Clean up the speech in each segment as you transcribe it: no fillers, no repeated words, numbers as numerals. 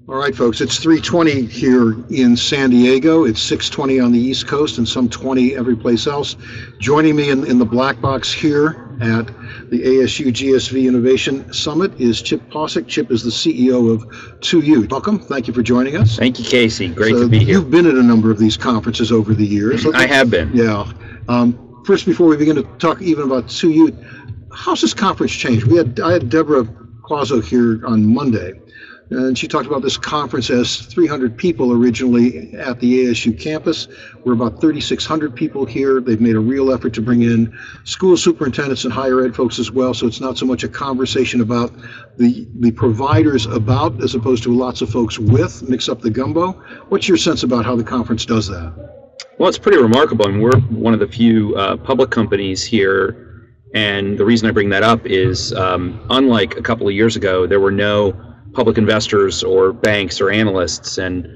All right, folks, it's 3:20 here in San Diego. It's 6:20 on the East Coast and some 20 every place else. Joining me in the black box here at the ASU GSV Innovation Summit is Chip Paucek. Chip is the CEO of 2U. Welcome. Thank you for joining us. Thank you, Casey. Great to be here. You've been at a number of these conferences over the years. I have been. Yeah. First, before we begin to talk even about 2U, how's this conference changed? I had Deborah Quazzo here on Monday. And she talked about this conference as 300 people originally at the ASU campus. We're about 3,600 people here. They've made a real effort to bring in school superintendents and higher ed folks as well. So it's not so much a conversation about the providers about as opposed to lots of folks with, mix up the gumbo. What's your sense about how the conference does that? Well, it's pretty remarkable. And we're one of the few public companies here. And the reason I bring that up is unlike a couple of years ago, there were no public investors or banks or analysts, and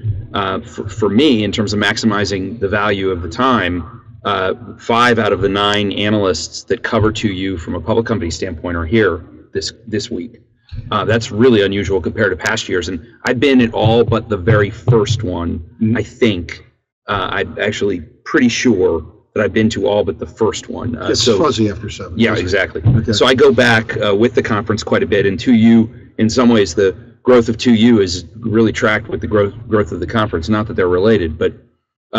for me, in terms of maximizing the value of the time, 5 out of the 9 analysts that cover 2U from a public company standpoint are here this week. That's really unusual compared to past years, and I've been at all but the very first one. Mm-hmm. I think I'm actually pretty sure that I've been to all but the first one. It's fuzzy after 7. Yeah, exactly. Okay. So I go back with the conference quite a bit, and 2U, in some ways, the growth of 2U is really tracked with the growth of the conference. Not that they're related, but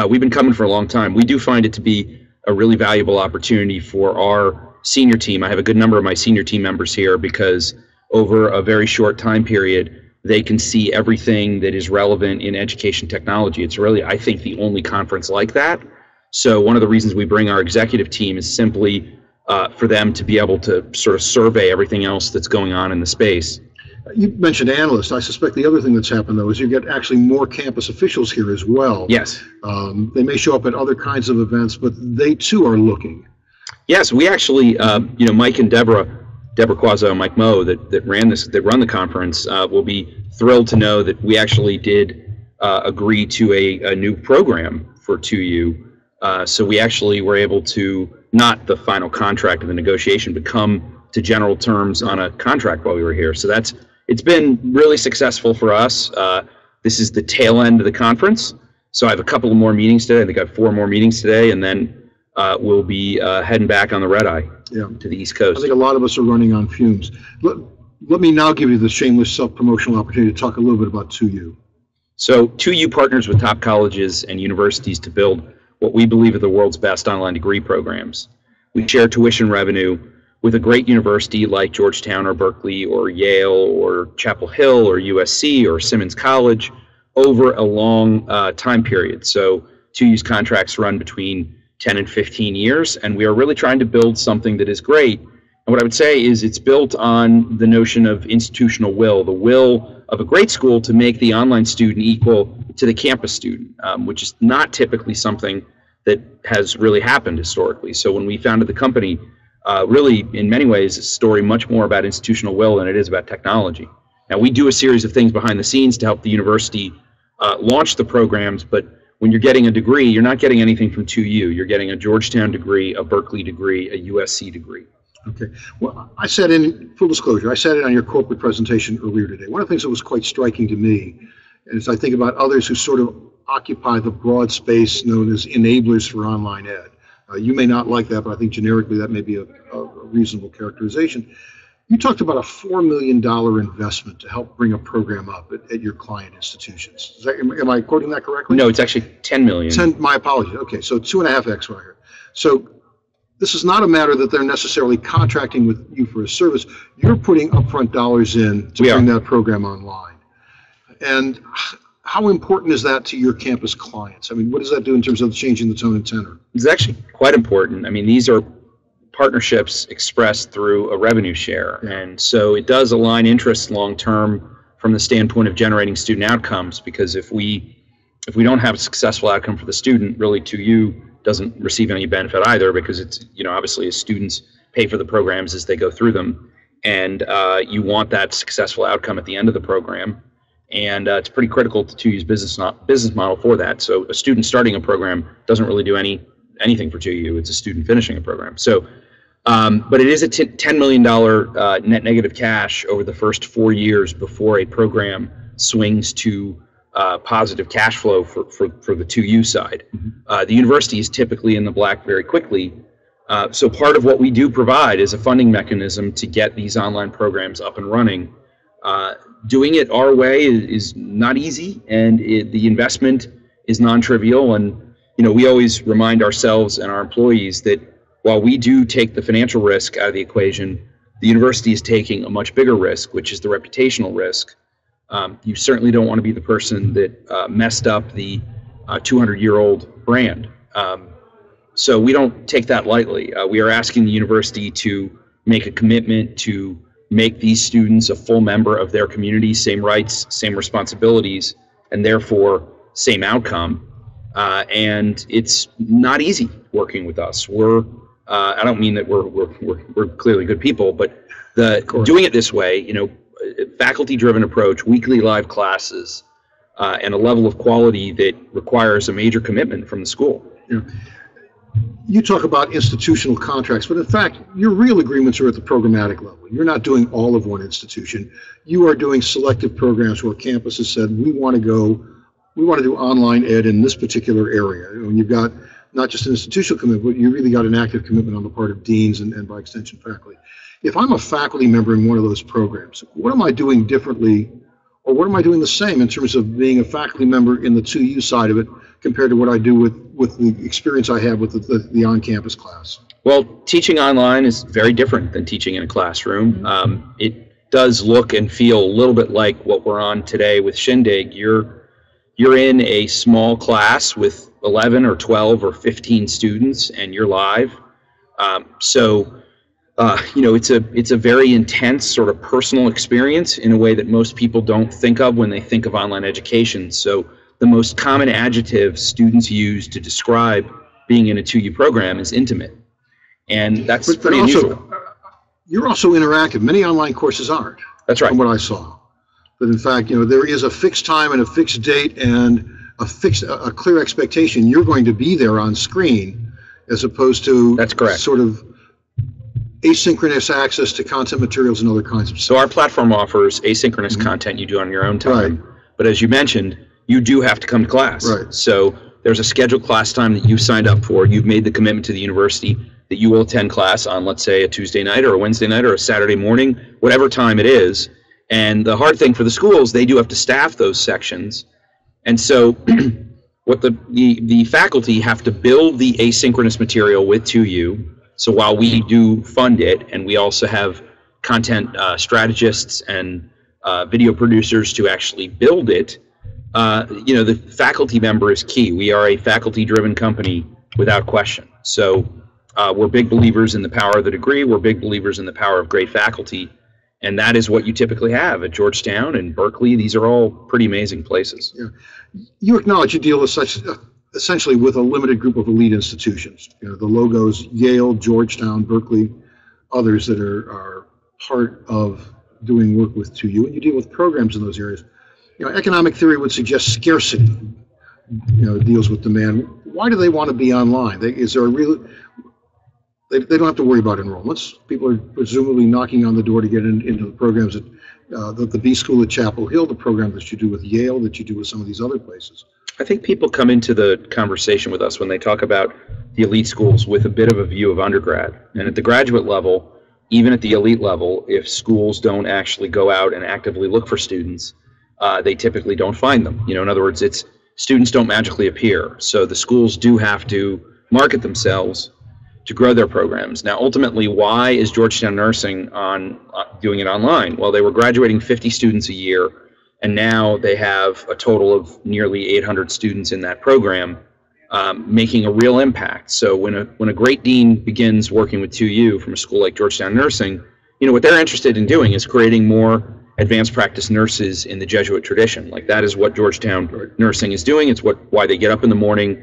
we've been coming for a long time. We do find it to be a really valuable opportunity for our senior team. I have a good number of my senior team members here because over a very short time period, they can see everything that is relevant in education technology. It's really, I think, the only conference like that. So one of the reasons we bring our executive team is simply for them to be able to sort of survey everything else that's going on in the space. You mentioned analysts. I suspect the other thing that's happened, though, is you get actually more campus officials here as well. Yes. They may show up at other kinds of events, but they too are looking. Yes, we actually, Mike and Deborah Quazzo and Mike Moe that run the conference will be thrilled to know that we actually did agree to a new program for 2U. So we actually were able to, not the final contract of the negotiation, but come to general terms on a contract while we were here. So it's been really successful for us. This is the tail end of the conference. So I have a couple of more meetings today. I think I have 4 more meetings today, and then we'll be heading back on the red eye to the East Coast. I think a lot of us are running on fumes. Let me now give you the shameless self-promotional opportunity to talk a little bit about 2U. So 2U partners with top colleges and universities to build what we believe are the world's best online degree programs. We share tuition revenue with a great university like Georgetown or Berkeley or Yale or Chapel Hill or USC or Simmons College over a long time period. So 2U's contracts run between 10 and 15 years, and we are really trying to build something that is great. And what I would say is it's built on the notion of institutional will, the will of a great school to make the online student equal to the campus student, which is not typically something that has really happened historically. So when we founded the company, really, in many ways, it's a story much more about institutional will than it is about technology. Now, we do a series of things behind the scenes to help the university launch the programs, but when you're getting a degree, you're not getting anything from 2U. You're getting a Georgetown degree, a Berkeley degree, a USC degree. Okay. Well, I said in full disclosure, I said it on your corporate presentation earlier today. One of the things that was quite striking to me is I think about others who sort of occupy the broad space known as enablers for online ed. You may not like that, but I think generically that may be a reasonable characterization. You talked about a $4 million investment to help bring a program up at your client institutions. Am I quoting that correctly? No, it's actually $10 million. My apologies. Okay, so 2.5x right here. So this is not a matter that they're necessarily contracting with you for a service. You're putting upfront dollars in to bring that program online. And how important is that to your campus clients? I mean, what does that do in terms of changing the tone and tenor? It's actually quite important. I mean, these are partnerships expressed through a revenue share. And so it does align interests long term from the standpoint of generating student outcomes, because if we don't have a successful outcome for the student, really 2U doesn't receive any benefit either, because it's, obviously as students pay for the programs as they go through them, and you want that successful outcome at the end of the program. And it's pretty critical to 2U's business model for that. So a student starting a program doesn't really do anything for 2U. It's a student finishing a program. So, but it is a $10 million net negative cash over the first 4 years before a program swings to positive cash flow for the 2U side. The university is typically in the black very quickly. So part of what we do provide is a funding mechanism to get these online programs up and running. Doing it our way is not easy, and the investment is non-trivial. And we always remind ourselves and our employees that while we do take the financial risk out of the equation, the university is taking a much bigger risk, which is the reputational risk. You certainly don't want to be the person that messed up the 200-year-old brand. So we don't take that lightly. We are asking the university to make a commitment to make these students a full member of their community, same rights, same responsibilities, and therefore same outcome. And it's not easy working with us. I don't mean that we're clearly good people, but doing it this way, faculty-driven approach, weekly live classes, and a level of quality that requires a major commitment from the school. Yeah. You talk about institutional contracts, but in fact, your real agreements are at the programmatic level. You're not doing all of one institution. You are doing selective programs where campus has said, we want to do online ed in this particular area. And you've got not just an institutional commitment, but you really got an active commitment on the part of deans and by extension faculty. If I'm a faculty member in one of those programs, what am I doing differently, or what am I doing the same in terms of being a faculty member in the 2U side of it compared to what I do with the experience I have with the on-campus class? Well, teaching online is very different than teaching in a classroom. It does look and feel a little bit like what we're on today with Shindig. You're in a small class with 11 or 12 or 15 students, and you're live. It's a very intense sort of personal experience in a way that most people don't think of when they think of online education. So the most common adjective students use to describe being in a 2U program is intimate. And that's pretty unusual. You're also interactive. Many online courses aren't. That's right. From what I saw. But in fact, there is a fixed time and a fixed date and a clear expectation. You're going to be there on screen, as opposed to that's correct. Sort of asynchronous access to content materials and other kinds of stuff. So our platform offers asynchronous content you do on your own time. Right. But as you mentioned, you do have to come to class. Right. So there's a scheduled class time that you signed up for. You've made the commitment to the university that you will attend class on, let's say, a Tuesday night or a Wednesday night or a Saturday morning, whatever time it is. And the hard thing for the schools, they do have to staff those sections. And so what the faculty have to build the asynchronous material with 2U. So while we do fund it, and we also have content strategists and video producers to actually build it, the faculty member is key. We are a faculty-driven company without question. So we're big believers in the power of the degree. We're big believers in the power of great faculty. And that is what you typically have at Georgetown and Berkeley. These are all pretty amazing places. Yeah. You acknowledge you deal with essentially with a limited group of elite institutions. The logos, Yale, Georgetown, Berkeley, others that are part of doing work with 2U, and you deal with programs in those areas. Economic theory would suggest scarcity, deals with demand. Why do they want to be online? Is there a real... They don't have to worry about enrollments. People are presumably knocking on the door to get into the programs at the B School at Chapel Hill, the program that you do with Yale, that you do with some of these other places. I think people come into the conversation with us when they talk about the elite schools with a bit of a view of undergrad. And at the graduate level, even at the elite level, if schools don't actually go out and actively look for students, they typically don't find them. In other words, students don't magically appear. So the schools do have to market themselves to grow their programs. Now, ultimately, why is Georgetown Nursing doing it online? Well, they were graduating 50 students a year, and now they have a total of nearly 800 students in that program, making a real impact. So when a great dean begins working with 2U from a school like Georgetown Nursing, what they're interested in doing is creating more advanced practice nurses in the Jesuit tradition. Like, that is what Georgetown Nursing is doing. It's why they get up in the morning.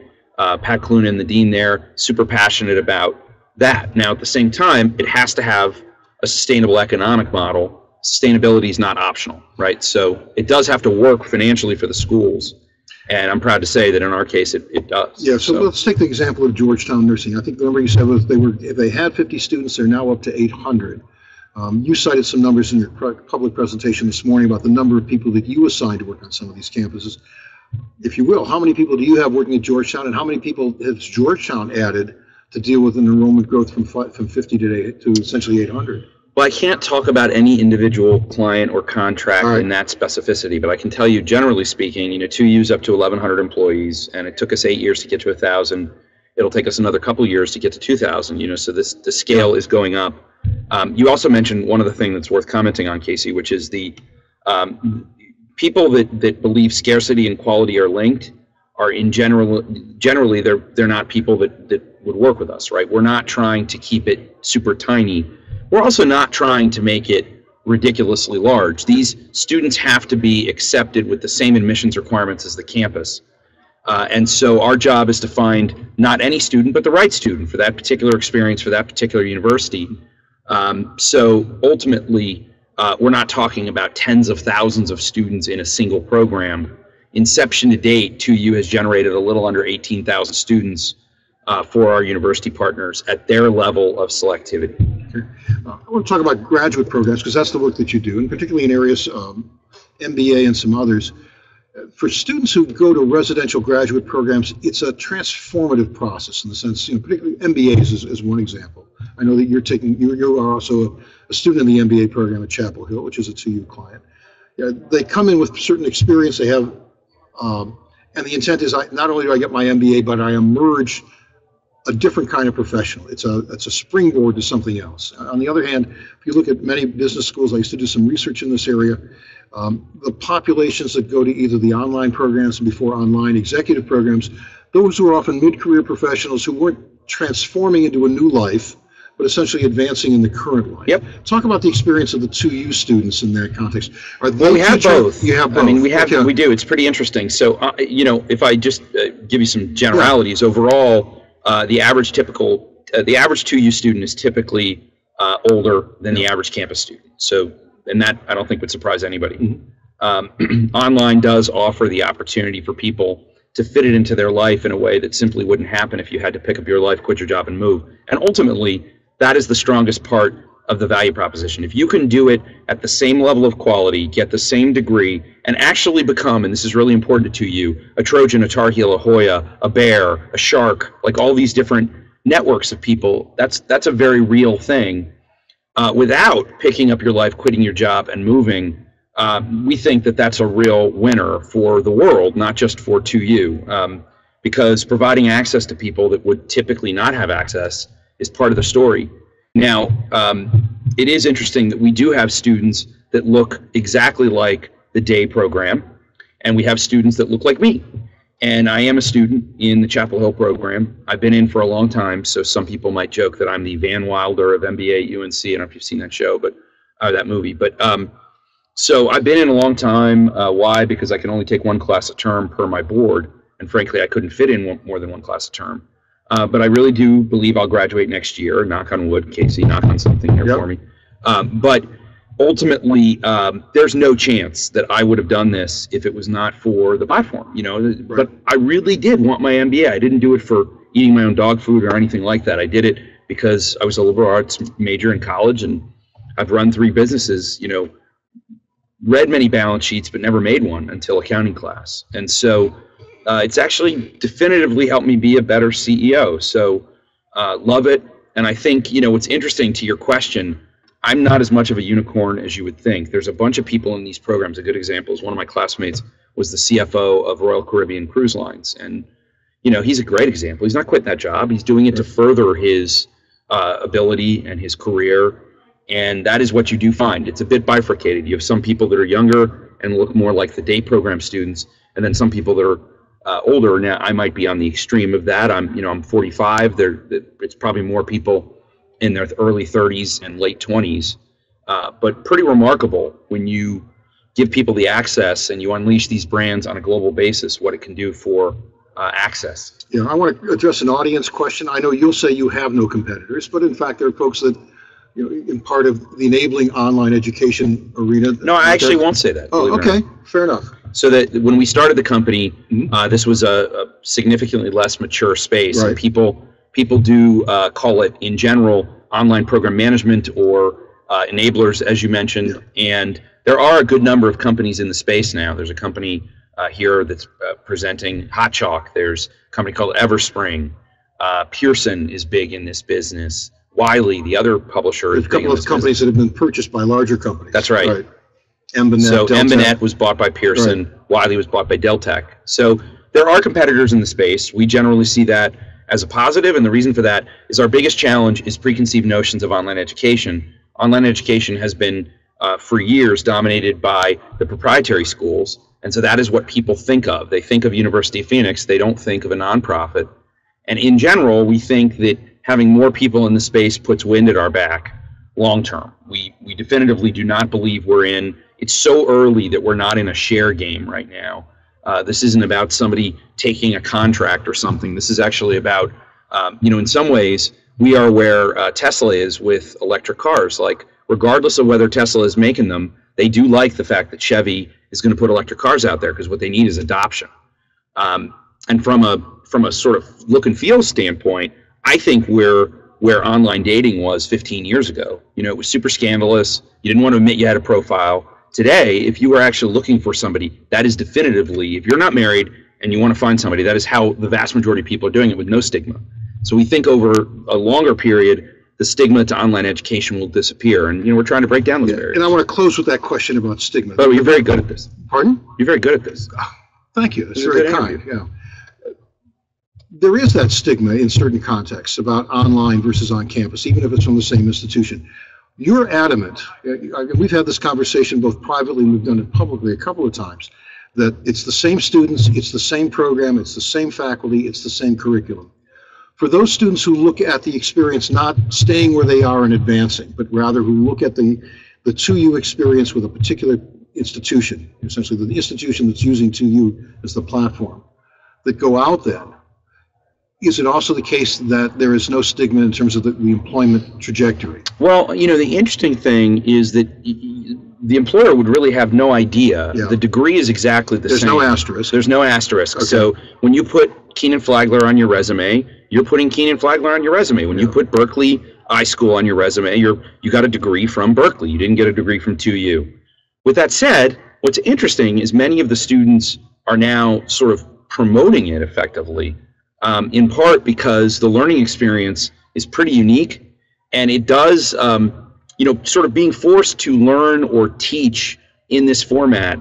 Pat Clunan, the dean there, super passionate about that. Now, at the same time, it has to have a sustainable economic model. Sustainability is not optional, right? So it does have to work financially for the schools. And I'm proud to say that in our case, it does. Yeah, so let's take the example of Georgetown Nursing. I think the number you said was they had 50 students, they're now up to 800. You cited some numbers in your public presentation this morning about the number of people that you assigned to work on some of these campuses. If you will, how many people do you have working at Georgetown, and how many people has Georgetown added to deal with an enrollment growth from 50 to essentially 800? Well, I can't talk about any individual client or contract in that specificity, but I can tell you, generally speaking, 2U's up to 1,100 employees, and it took us 8 years to get to 1,000. It'll take us another couple years to get to 2,000. So the scale is going up. You also mentioned one other thing that's worth commenting on, Casey, which is the people that believe scarcity and quality are linked are generally they're not people that would work with us, right? We're not trying to keep it super tiny. We're also not trying to make it ridiculously large. These students have to be accepted with the same admissions requirements as the campus. And so our job is to find not any student, but the right student for that particular experience, for that particular university. So ultimately, we're not talking about tens of thousands of students in a single program. Inception to date, 2U has generated a little under 18,000 students for our university partners at their level of selectivity. Okay. I want to talk about graduate programs because that's the work that you do, and particularly in areas MBA and some others. For students who go to residential graduate programs, it's a transformative process in the sense, particularly MBAs is one example. I know that you are also a student in the MBA program at Chapel Hill, which is a 2U client. They come in with certain experience they have, and the intent is not only do I get my MBA, but I emerge a different kind of professional. It's a springboard to something else. On the other hand, if you look at many business schools, I used to do some research in this area, the populations that go to either the online programs and before online executive programs, those who are often mid-career professionals who weren't transforming into a new life, but essentially advancing in the current life. Yep. Talk about the experience of the 2U students in that context. Well, we have both. You have both. I mean, we do. It's pretty interesting. So, if I just give you some generalities, overall, the average 2U student is typically older than the average campus student. So, and that I don't think would surprise anybody. Online does offer the opportunity for people to fit it into their life in a way that simply wouldn't happen if you had to pick up your life, quit your job, and move. And ultimately, that is the strongest part of the value proposition. If you can do it at the same level of quality, get the same degree, and actually become, and this is really important to you, a Trojan, a Tar Heel, a Hoya, a Bear, a Shark, like all these different networks of people, that's a very real thing. Without picking up your life, quitting your job, and moving, we think that that's a real winner for the world, not just for 2U, because providing access to people that would typically not have access is part of the story. Now, it is interesting that we do have students that look exactly like the day program, and we have students that look like me. And I am a student in the Chapel Hill program. I've been in for a long time, so some people might joke that I'm the Van Wilder of MBA at UNC. I don't know if you've seen that show, that movie. But so I've been in a long time. Why? Because I can only take one class a term per my board, and frankly, I couldn't fit in more than one class a term. But I really do believe I'll graduate next year. Knock on wood, Casey. Knock on something here for me. But ultimately, there's no chance that I would have done this if it was not for the platform, Right. But I really did want my MBA. I didn't do it for eating my own dog food or anything like that. I did it because I was a liberal arts major in college, and I've run 3 businesses, read many balance sheets, but never made one until accounting class. And so it's actually definitively helped me be a better CEO. So love it. And I think, what's interesting to your question, I'm not as much of a unicorn as you would think. There's a bunch of people in these programs. A good example is one of my classmates was the CFO of Royal Caribbean Cruise Lines. And, he's a great example. He's not quitting that job. He's doing it to further his ability and his career. And that is what you do find. It's a bit bifurcated. You have some people that are younger and look more like the day program students, and then some people that are older. Now, I might be on the extreme of that. I'm 45. It's probably more people in their early 30s and late 20s, but pretty remarkable when you give people the access and you unleash these brands on a global basis, what it can do for access. Yeah, I want to address an audience question. I know you'll say you have no competitors, but in fact, there are folks that, in part of the enabling online education arena. No, I actually won't say that. Oh, okay, fair enough. So that when we started the company, this was a significantly less mature space, Right. and people do call it, in general, online program management or enablers, as you mentioned, and there are a good number of companies in the space now. There's a company here that's presenting Hot Chalk. There's a company called Everspring. Pearson is big in this business. Wiley, the other publisher, There's is a couple of companies that have been purchased by larger companies. That's right. Embanet, so Deltek. Embanet was bought by Pearson. Wiley was bought by Deltek. So there are competitors in the space. We generally see that as a positive, and the reason for that is our biggest challenge is preconceived notions of online education. Online education has been, for years, dominated by the proprietary schools, and so that is what people think of. They think of University of Phoenix. They don't think of a nonprofit. And in general, we think that having more people in the space puts wind at our back long term. We definitively do not believe we're in, it's so early that we're not in a share game right now. This isn't about somebody taking a contract or something. This is actually about, in some ways, we are where Tesla is with electric cars. Like, regardless of whether Tesla is making them, they do like the fact that Chevy is going to put electric cars out there because what they need is adoption. And from a sort of look and feel standpoint, I think we're where online dating was 15 years ago. It was super scandalous. You didn't want to admit you had a profile. Today, if you were actually looking for somebody, that is definitively, if you're not married and you want to find somebody, that is how the vast majority of people are doing it, with no stigma. So we think over a longer period, the stigma to online education will disappear. And we're trying to break down those barriers. And I want to close with that question about stigma. But you're very good at this. Pardon? You're very good at this. Thank you. That's very kind. Yeah. There is that stigma in certain contexts about online versus on campus, even if it's from the same institution. You're adamant, we've had this conversation both privately and we've done it publicly a couple of times, that it's the same students, it's the same program, it's the same faculty, it's the same curriculum. For those students who look at the experience not staying where they are and advancing, but rather who look at the 2U experience with a particular institution, essentially the institution that's using 2U as the platform, that go out then, is it also the case that there is no stigma in terms of the employment trajectory? Well, the interesting thing is that the employer would really have no idea. Yeah. The degree is exactly the same. There's no asterisk. There's no asterisk. Okay. So when you put Keenan Flagler on your resume, you're putting Keenan Flagler on your resume. When you put Berkeley iSchool on your resume, you got a degree from Berkeley. You didn't get a degree from 2U. With that said, what's interesting is many of the students are now sort of promoting it effectively. In part because the learning experience is pretty unique, and it does, sort of being forced to learn or teach in this format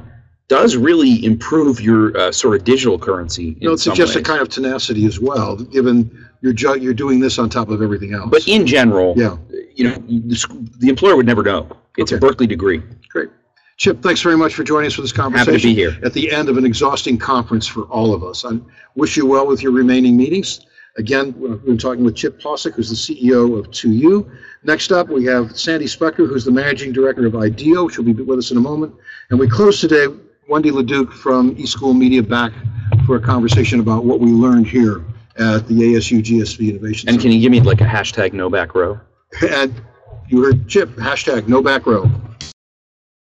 does really improve your sort of digital currency. It suggests a kind of tenacity as well, given you're doing this on top of everything else. But in general, the employer would never know. It's a Berkeley degree. Great. Chip, thanks very much for joining us for this conversation. Happy to be here. At the end of an exhausting conference for all of us. I wish you well with your remaining meetings. Again, we've been talking with Chip Paucek, who's the CEO of 2U. Next up, we have Sandy Spector, who's the Managing Director of IDEO. She'll be with us in a moment. And we close today, Wendy Leduc from eSchool Media back for a conversation about what we learned here at the ASU GSV Innovation Center. And can you give me like a hashtag no back row? And you heard Chip, hashtag no back row.